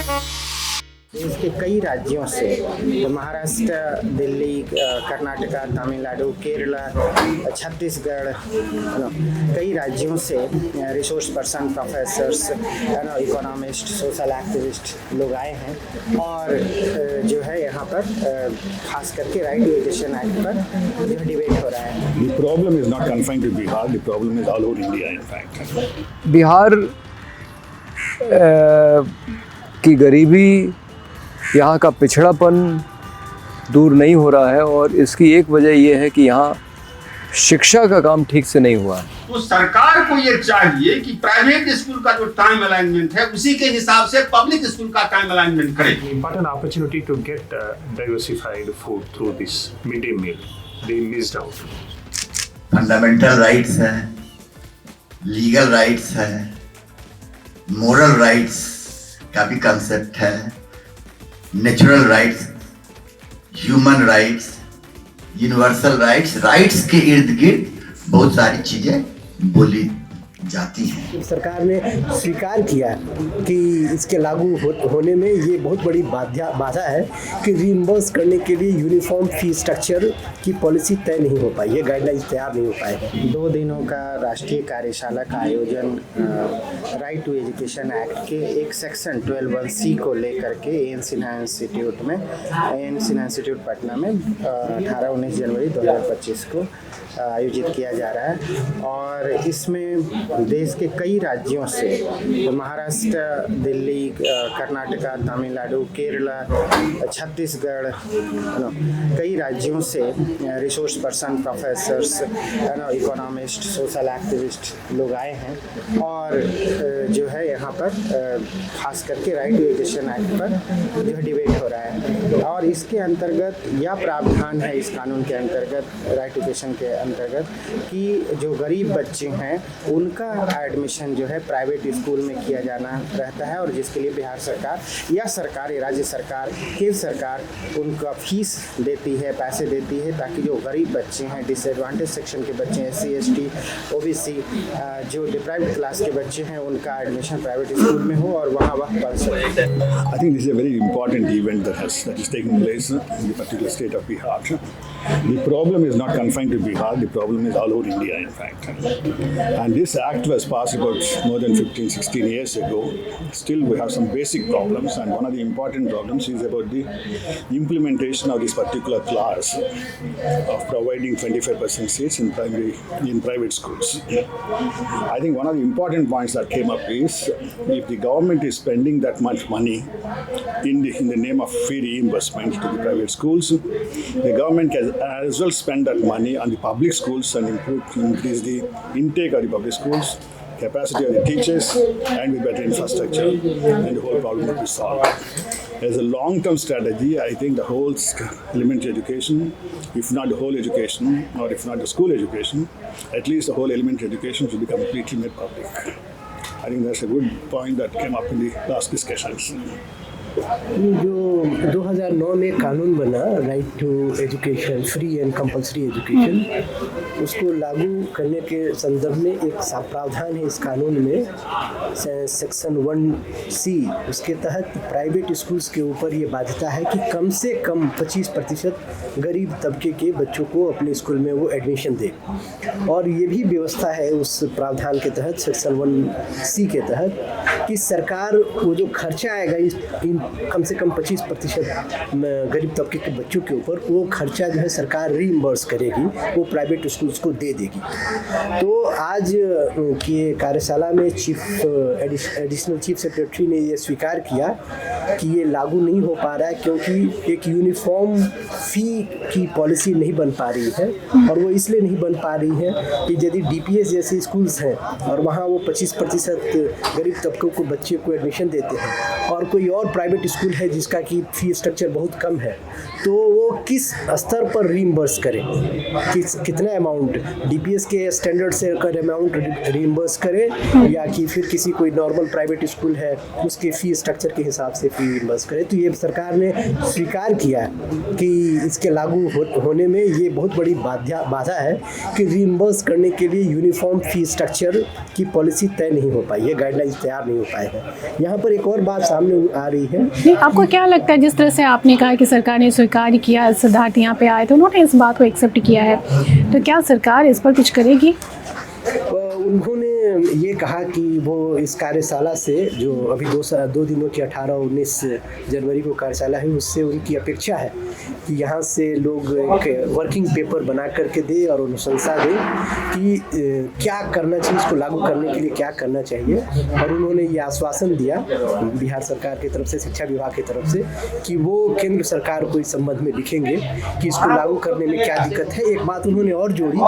देश के कई राज्यों से, तो महाराष्ट्र, दिल्ली, कर्नाटका, तमिलनाडु, केरला, छत्तीसगढ़, कई राज्यों से resource person, professors, economist, social activist लोग आए हैं और जो है यहाँ पर खास करके राइट टू एजुकेशन एक्ट पर जो डिबेट हो रहा है। The problem is not confined to Bihar. The problem is all over India, in fact. Bihar की गरीबी, यहाँ का पिछड़ापन दूर नहीं हो रहा है और इसकी एक वजह ये है कि यहाँ शिक्षा का काम ठीक से नहीं हुआ है। तो सरकार को ये चाहिए कि प्राइवेट स्कूल का जो टाइम अलाइनमेंट है उसी के हिसाब से पब्लिक स्कूल का टाइम अलाइनमेंट करे। But an opportunity to get diversified food through this midday meal, they missed out. Fundamental rights है, लीगल राइट्स है, मोरल राइट्स का भी कंसेप्ट है, natural rights, human rights, universal rights, rights के इर्द गिर्द बहुत सारी चीजें बोली जाती हैं। सरकार ने स्वीकार किया कि इसके लागू होने में ये बहुत बड़ी बाधा है कि रीइंबर्स करने के लिए यूनिफॉर्म फी स्ट्रक्चर की पॉलिसी तय नहीं हो पाई है, गाइडलाइंस तैयार नहीं हो पाएगा। 2 दिनों का राष्ट्रीय कार्यशाला का आयोजन राइट टू एजुकेशन एक्ट के एक सेक्शन 12(1)(c) को लेकर के एन सिन्हा इंस्टीट्यूट पटना में 18-19 जनवरी 2025 को आयोजित किया जा रहा है और इसमें देश के कई राज्यों से, तो महाराष्ट्र, दिल्ली, कर्नाटका, तमिलनाडु, केरला, छत्तीसगढ़, कई राज्यों से resource person, professors, economist, social activist लोग आए हैं और जो है यहाँ पर खास करके राइट टू एजुकेशन एक्ट पर जो डिबेट हो रहा है और इसके अंतर्गत यह प्रावधान है इस कानून के अंतर्गत, राइट एजुकेशन के अंतर्गत, कि जो गरीब बच्चे हैं उनका एडमिशन जो है प्राइवेट स्कूल में किया जाना रहता है और जिसके लिए बिहार सरकार या सरकार, राज्य सरकार, केंद्र सरकार उनका फीस देती है, पैसे देती है ताकि जो गरीब बच्चे हैं, डिसएडवांटेज सेक्शन के बच्चे, SC, ST, OBC, जो डिप्राइव्ड क्लास के बच्चे हैं उनका एडमिशन प्राइवेट स्कूल में हो और वहाँ वह पढ़ सकें। I think this is a very important event that is taking place in the particular state of Bihar. The problem is not confined to Bihar. The problem is all over India, in fact. And this act was passed about more than 15-16 years ago. Still, we have some basic problems, and one of the important problems is about the implementation of this particular clause of providing 25% seats in private schools. I think one of the important points that came up is if the government is spending that much money in the name of fee reimbursement to the private schools, the government can as well spend that money on the public schools and increase the intake of the public schools, capacity of the teachers, and with better infrastructure, and the whole problem will be solved. As a long-term strategy, I think the whole elementary education, if not the whole education, or if not the school education, at least the whole elementary education should be completely made public. I think that's a good point that came up in the last discussions. जो 2009 में कानून बना right to education, free and compulsory education, उसको लागू करने के संदर्भ में एक प्रावधान है इस कानून में, सेक्शन 1(c), उसके तहत प्राइवेट स्कूल्स के ऊपर ये बाध्यता है कि कम से कम 25% गरीब तबके के बच्चों को अपने स्कूल में वो एडमिशन दे। और ये भी व्यवस्था है उस प्रावधान के तहत, सेक्शन 1(c) के तहत, कि सरकार वो जो खर्चा आएगा इन कम से कम 25% गरीब तबके के बच्चों के ऊपर, वो खर्चा जो है सरकार रीइंबर्स करेगी, वो प्राइवेट स्कूल्स को दे देगी। तो आज की कार्यशाला में एडिशनल चीफ सेक्रेटरी ने ये स्वीकार किया कि ये लागू नहीं हो पा रहा है क्योंकि एक यूनिफॉर्म फ़ी की पॉलिसी नहीं बन पा रही है और वो इसलिए नहीं बन पा रही है कि यदि DPS जैसे स्कूल्स हैं और वहाँ वो 25% गरीब तबकों को बच्चे को एडमिशन देते हैं और कोई और प्राइवेट स्कूल है जिसका कि फ़ी स्ट्रक्चर बहुत कम है, तो वो किस स्तर पर रीइंबर्स करें, कितना अमाउंट DPS के स्टैंडर्ड से कर अमाउंट रीइंबर्स करें या कि फिर किसी कोई नॉर्मल प्राइवेट स्कूल है उसके फ़ी स्ट्रक्चर के हिसाब से फ़ी रीइंबर्स करें। तो ये सरकार ने स्वीकार किया कि इसके लागू होने में ये बहुत बड़ी बाधा है कि रीइंबर्स करने के लिए यूनिफॉर्म फ़ी स्ट्रक्चर की पॉलिसी तय नहीं हो पाई है, गाइडलाइंस तैयार नहीं हो पाए हैं। यहाँ पर एक और बात सामने आ रही है। नहीं, आपको क्या लगता है, जिस तरह से आपने कहा कि सरकार ने स्वीकार किया, सिद्धार्थ यहाँ पे आए थे, उन्होंने इस बात को एक्सेप्ट किया है, तो क्या सरकार इस पर कुछ करेगी? उन्होंने ये कहा कि वो इस कार्यशाला से, जो अभी 2 दिनों की 18-19 जनवरी को कार्यशाला है, उससे उनकी अपेक्षा है कि यहाँ से लोग एक वर्किंग पेपर बना करके दे और अनुशंसा दे कि क्या करना चाहिए, इसको लागू करने के लिए क्या करना चाहिए। और उन्होंने ये आश्वासन दिया बिहार सरकार की तरफ से, शिक्षा विभाग की तरफ से, कि वो केंद्र सरकार को इस संबंध में लिखेंगे कि इसको लागू करने में क्या दिक्कत है। एक बात उन्होंने और जोड़ी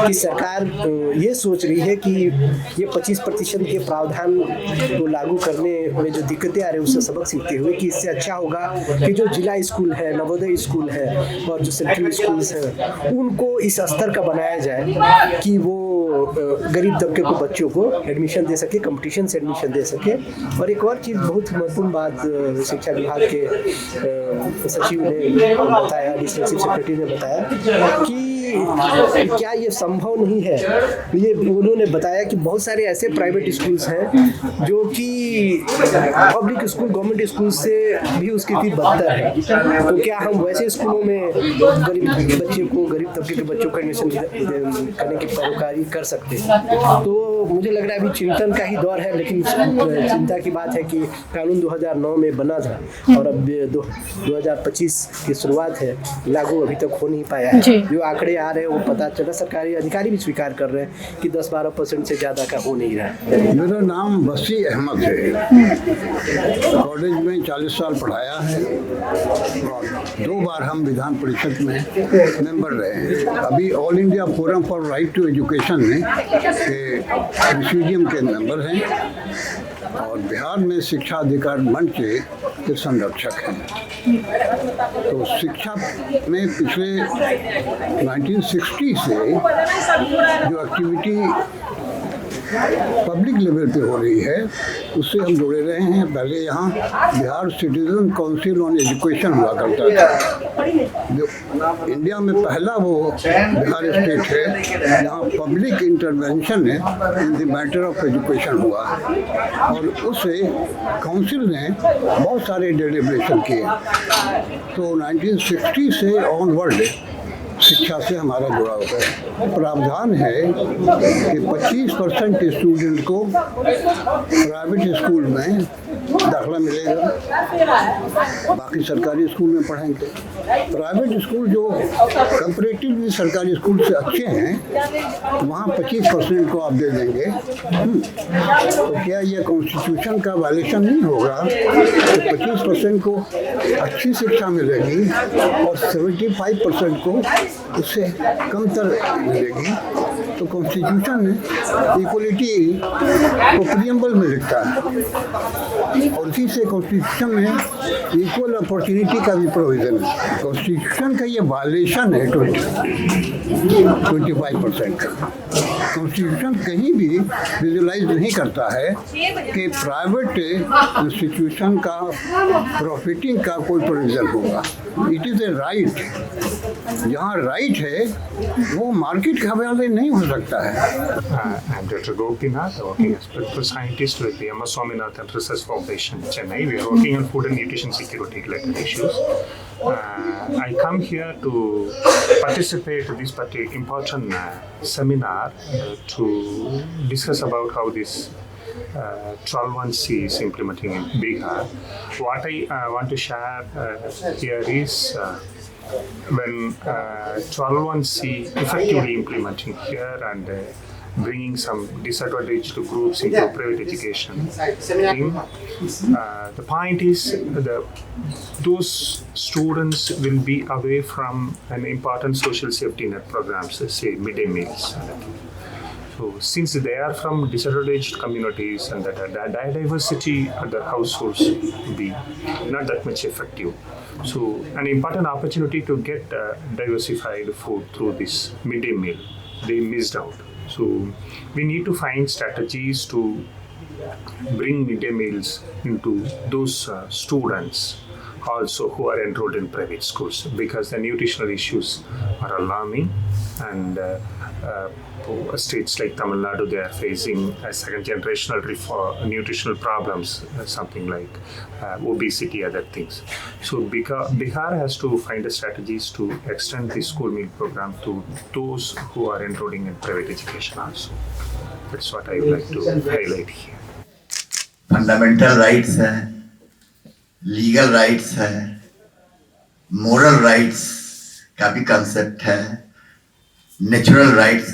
कि सरकार ये सोच रही है कि ये 25% के प्रावधान को लागू करने में जो दिक्कतें आ रही है उससे सबक सीखते हुए कि इससे अच्छा होगा कि जो जिला स्कूल है, नवोदय स्कूल है और जो सेंट्रल स्कूल्स हैं, उनको इस स्तर का बनाया जाए कि वो गरीब तबके को बच्चों को एडमिशन दे सके, कंपटीशन से एडमिशन दे सके। और एक और चीज़, बहुत महत्वपूर्ण बात शिक्षा विभाग के सचिव ने बताया, एडिशनल चीफ सेक्रेटरी ने बताया कि क्या ये संभव नहीं है। ये उन्होंने बताया कि बहुत सारे ऐसे प्राइवेट स्कूल्स हैं जो कि पब्लिक स्कूल, गवर्नमेंट स्कूल से भी उसकी स्थिति बदतर है, तो क्या हम वैसे स्कूलों में गरीब बच्चे को, गरीब तबके के बच्चों को एडमिशन करने की पैरोकारी कर सकते हैं? तो मुझे लग रहा है अभी चिंतन का ही दौर है, लेकिन चिंता की बात है कि कानून 2009 में बना था और अब 2025 की शुरुआत है, लागू अभी तक हो नहीं पाया है। जो आंकड़े आ रहे हैं वो पता चला, सरकारी अधिकारी भी स्वीकार कर रहे हैं कि 10-12% से ज़्यादा का हो नहीं रहा है। मेरा नाम बसी अहमद है। कॉलेज में 40 साल पढ़ाया है और 2 बार हम विधान परिषद में मेंबर रहे हैं। अभी all India forum for right to education में प्रेसिडियम के मेंबर हैं और बिहार में शिक्षा अधिकार मंच के संरक्षक हैं। तो शिक्षा में पिछले 1960 से जो एक्टिविटी पब्लिक लेवल पे हो रही है उससे हम जुड़े रहे हैं। पहले यहाँ Bihar citizen council on education हुआ करता था, जो इंडिया में पहला वो बिहार स्टेट है जहाँ public intervention in the matter of education हुआ और उससे काउंसिल ने बहुत सारे डेलिब्रेशन किए। तो 1960 से ऑनवर्ड शिक्षा से हमारा जुड़ा हुआ है। प्रावधान है कि 25% स्टूडेंट को प्राइवेट स्कूल में दाखिला मिलेगा, बाकी सरकारी स्कूल में पढ़ेंगे। प्राइवेट स्कूल जो कंपैरेटिवली सरकारी स्कूल से अच्छे हैं वहाँ 25% को आप दे देंगे। तो क्या ये कॉन्स्टिट्यूशन का वायलेशन नहीं होगा कि 25% को अच्छी शिक्षा मिलेगी और 75% को उससे कमतर मिलेगी? तो कॉन्स्टिट्यूशन ने इक्वलिटी को प्रियम्बल में लिखता है और इसी से कॉन्स्टिट्यूशन में इक्वल अपॉर्चुनिटी का भी प्रोविजन है। कॉन्स्टिट्यूशन का ये वायलेशन है 25% का। कॉन्स्टिट्यूशन कहीं भी विजुलाइज नहीं करता है कि प्राइवेट इंस्टीट्यूशन का प्रॉफिटिंग का कोई प्रोविजन होगा। इट इज़ ए राइट, जहाँ राइट है वो मार्केट के हवाले नहीं हो सकता है। I'm Dr. Gopinath, working as principal scientist with the M.S. Swaminathan Research Foundation, Chennai. We are working on food and nutrition security related issues. I come here to participate in this important seminar to discuss about how this 12(1)C is implementing in Bihar. What I want to share here is when 12(1)C effectively implementing here and bringing some disadvantaged groups into private education. The point is those students will be away from an important social safety net programs, say midday meals. So since they are from disadvantaged communities and that diversity of the households be not that much effective. So an important opportunity to get diversified food through this midday meal, they missed out. So we need to find strategies to bring midday meals into those students also who are enrolled in private schools, because the nutritional issues are alarming and states like Tamil Nadu, they are facing a second generational nutritional problems, something like obesity, other things. So Bihar has to find strategies to extend the school meal program to those who are enrolling in private education also. That's what I would like to highlight here. Fundamental rights हैं, legal rights हैं, moral rights का भी concept है, natural rights,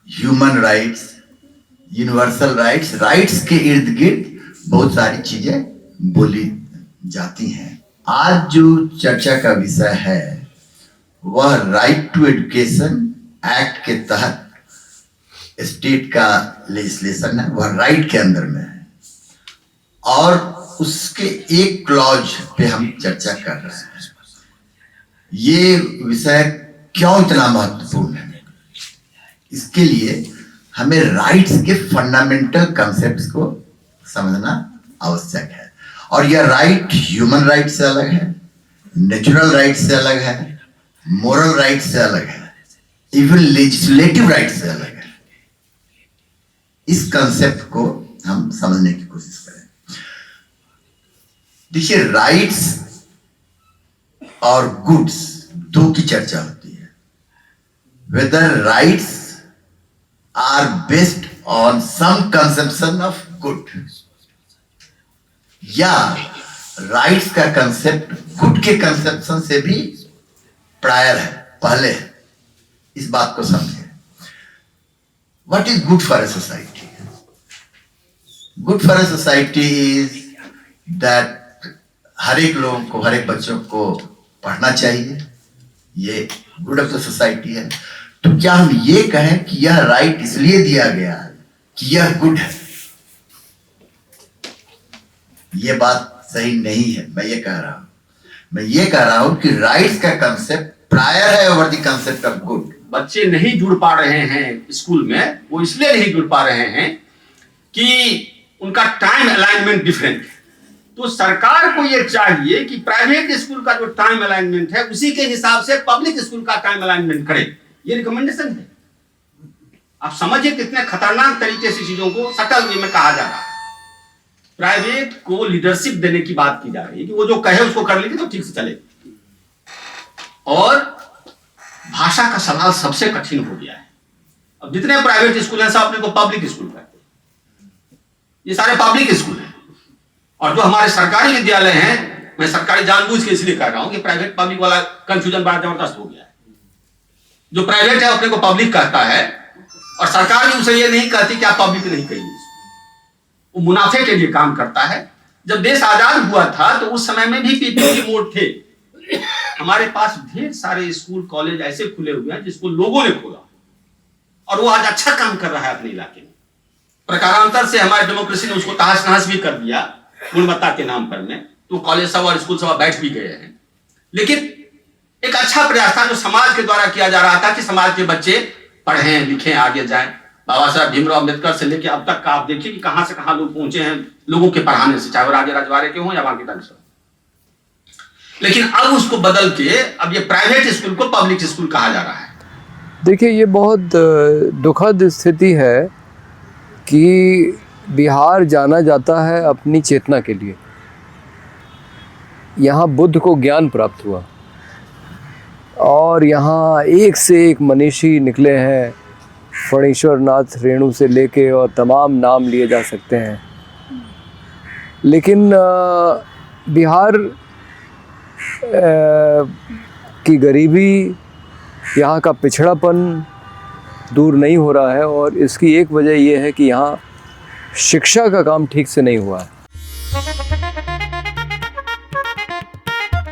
human rights, universal rights, rights के इर्द गिर्द बहुत सारी चीजें बोली जाती हैं। आज जो चर्चा का विषय है वह राइट टू एजुकेशन एक्ट के तहत स्टेट का लेजिस्लेशन है, वह राइट के अंदर में है और उसके एक क्लॉज पे हम चर्चा कर रहे हैं। ये विषय क्यों इतना महत्वपूर्ण है? इसके लिए हमें राइट्स के फंडामेंटल कॉन्सेप्ट्स को समझना आवश्यक है और यह राइट ह्यूमन राइट से अलग है, नेचुरल राइट से अलग है, मोरल राइट से अलग है, इवन लेजिस्लेटिव राइट से अलग है। इस कंसेप्ट को हम समझने की कोशिश करें। देखिए, राइट्स और गुड्स दो की चर्चा होती है। Whether rights are based on some conception of good या राइट्स का कंसेप्ट गुड के कंसेप्शन से भी प्रायर है, पहले है। इस बात को समझे। What is good for a society? Good for a society is that हर एक लोगों को, हर एक बच्चों को पढ़ना चाहिए, ये गुड ऑफ द सोसाइटी है। तो क्या हम ये कहें कि यह राइट इसलिए दिया गया है कि यह गुड है? यह बात सही नहीं है। मैं ये कह रहा हूं कि राइट्स का कंसेप्ट प्रायर है over the concept of good. बच्चे नहीं जुड़ पा रहे हैं स्कूल में, वो इसलिए नहीं जुड़ पा रहे हैं कि उनका टाइम अलाइनमेंट डिफरेंट है। तो सरकार को यह चाहिए कि प्राइवेट स्कूल का जो टाइम अलाइनमेंट है उसी के हिसाब से पब्लिक स्कूल का टाइम अलाइनमेंट करे। ये रिकमेंडेशन है। आप समझिए कितने खतरनाक तरीके से चीजों को सटल वे में कहा जा रहा है। प्राइवेट को लीडरशिप देने की बात की जा रही है कि वो जो कहे उसको कर लीजिए तो ठीक से चलेगी। और भाषा का सवाल सबसे कठिन हो गया है। अब जितने प्राइवेट स्कूल हैं सब अपने को पब्लिक स्कूल कहते हैं। ये सारे पब्लिक स्कूल हैं। और जो हमारे सरकारी विद्यालय हैं, मैं सरकारी जानबूझ के इसलिए कह रहा हूं कि प्राइवेट पब्लिक वाला कंफ्यूजन बड़ा जबरदस्त हो गया है। जो प्राइवेट है अपने को पब्लिक कहता है और सरकार भी उसे ये नहीं कहती कि आप पब्लिक नहीं कहिए। वो मुनाफे के लिए काम करता है। जब देश आजाद हुआ था तो उस समय में भी पीपीपी मोड थे। हमारे पास ढेर सारे स्कूल कॉलेज ऐसे खुले हुए हैं जिसको लोगों ने खोला और वो आज अच्छा काम कर रहा है अपने इलाके में। प्रकारांतर से हमारे डेमोक्रेसी ने उसको तहस नहस भी कर दिया गुणवत्ता के नाम पर में। तो कॉलेज सब और स्कूल सब बैठ भी गए हैं। लेकिन एक अच्छा प्रयास था जो समाज के द्वारा किया जा रहा था कि समाज के बच्चे पढ़ें लिखें आगे जाएं। बाबा साहब भीमराव अम्बेडकर से लेकर अब तक का आप देखिए कि कहां से कहां लोग पहुंचे हैं लोगों के पढ़ाने से, चाहे वो राजे रजवाड़े के हों या बाकी ढंग से। लेकिन अब उसको बदल के अब ये प्राइवेट स्कूल को पब्लिक स्कूल कहा जा रहा है। देखिए, ये बहुत दुखद स्थिति है कि बिहार जाना जाता है अपनी चेतना के लिए। यहाँ बुद्ध को ज्ञान प्राप्त हुआ और यहाँ एक से एक मनीषी निकले हैं। फणीश्वर नाथ रेणु से लेके और तमाम नाम लिए जा सकते हैं। लेकिन बिहार की गरीबी, यहाँ का पिछड़ापन दूर नहीं हो रहा है और इसकी एक वजह यह है कि यहाँ शिक्षा का काम ठीक से नहीं हुआ है।